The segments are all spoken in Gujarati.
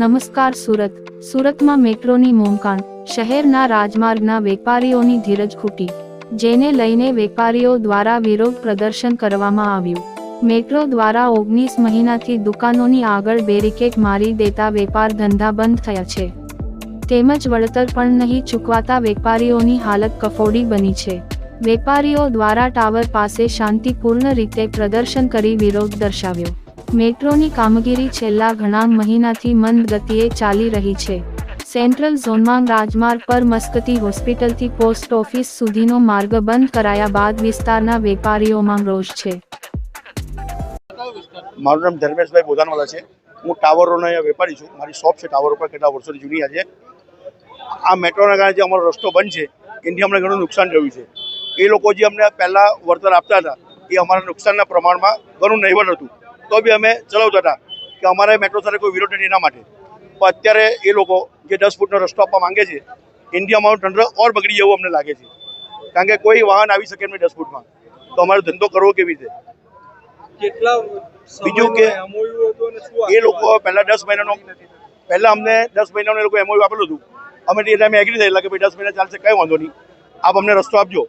નમસ્કાર સુરતમાં મેટ્રોની મોમકાણ, શહેરના રાજમાર્ગના વેપારીઓની ધીરજ ખૂટી, જેને લઈને વેપારીઓ દ્વારા વિરોધ પ્રદર્શન કરવામાં આવ્યું। મેટ્રો દ્વારા 19 મહિનાથી દુકાનોની આગળ બેરિકેડ મારી દેતા વેપાર ધંધા બંધ થયા છે, તેમજ વળતર પણ નહીં ચૂકવાતા વેપારીઓની હાલત કફોડી બની છે। વેપારીઓ દ્વારા ટાવર પાસે શાંતિપૂર્ણ રીતે પ્રદર્શન કરી વિરોધ દર્શાવ્યો। મેટ્રોની કામગીરી છેલ્લા ઘણા મહિનાથી મંદ ગતિએ ચાલી રહી છે। સેન્ટ્રલ ઝોનમાં રાજમાર્ગ પર મસ્કતી હોસ્પિટલથી પોસ્ટ ઓફિસ સુધીનો માર્ગ બંધ કરાયા બાદ વિસ્તારના વેપારીઓમાં રોષ છે। મારું નામ ધર્મેશભાઈ બોધાનવાલા છે। હું ટાવરોનો વેપારી છું। મારી શોપ છે ટાવર ઉપર, કેટલા વર્ષોની જૂની છે। આ મેટ્રોના કારણે જે અમારો રસ્તો બંધ છે એનાથી અમને ઘણું નુકસાન થયું છે। એ લોકો જે અમને પહેલાં વળતર આપતા હતા એ અમારા નુકસાનના પ્રમાણમાં ઘણું નહીવત હતું, તો બી અમે ચલાવતા હતા કે અમારે મેટ્રો સાથે કોઈ વિરોધ નથી એના માટે। પણ અત્યારે એ લોકો જે 10 ફૂટનો રસ્તો આપવા માંગે છે એનાથી અમારું તંત્ર ઓર બગડી જવું અમને લાગે છે, કારણ કે કોઈ વાહન આવી શકે નહીં 10 ફૂટમાં, તો અમારો ધંધો કરવો કેવી રીતે? બીજું કે એ લોકો પહેલાં 10 મહિનાનો અમને 10 મહિનાનો એ લોકો એમઓયુ આપેલું હતું। અમે એ ટાઈમે એગ્રી થયેલા કે ભાઈ 10 મહિના ચાલશે, કંઈ વાંધો નહીં, આપ અમને રસ્તો આપજો।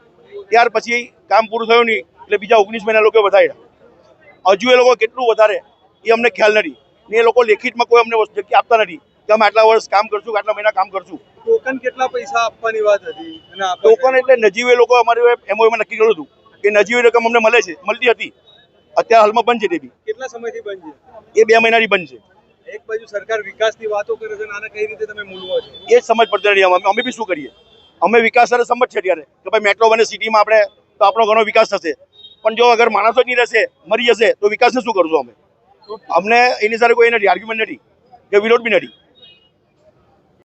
ત્યાર પછી કામ પૂરું થયું નહીં એટલે બીજા 19 મહિના લોકો વધાર્યા। હજુ એ લોકો કેટલું વધારે એ અમને ખ્યાલ નથી ને એ લોકો લેખિતમાં કોઈ અમને જગ્યા આપતા નથી કે અમે આટલા વર્ષ કામ કરશું, આટલા મહિના કામ કરશું। ટોકન કેટલા પૈસા આપવાની વાત હતી? ટોકન એટલે નજીવી લોકો અમારી એમઓયુમાં નક્કી કર્યું હતું કે નજીવી રકમ અમને મળતી હતી, અત્યારે હાલમાં બંધ છે। તે બી કેટલા સમયથી બંધ છે? એ 2 મહિનાથી બંધ છે। એક બાજુ સરકાર વિકાસની વાતો કરે છે, આને કઈ રીતે તમે મૂલવો છો એ સમજ પડતી નથી। અમે બી શું કરીએ? અમે વિકાસ સાથે સમજ છે ત્યારે કે ભાઈ મેટ્રો બને સિટીમાં આપણે તો આપણો ઘણો વિકાસ થશે, પણ જો અગર માણસો જ નહીં રહેશે, મરી જશે, તો વિકાસને શું કરશું અમે? અમને એની સાથે કોઈ નથી આર્ગ્યુમેન્ટ નથી કે વિરોધ બી નથી।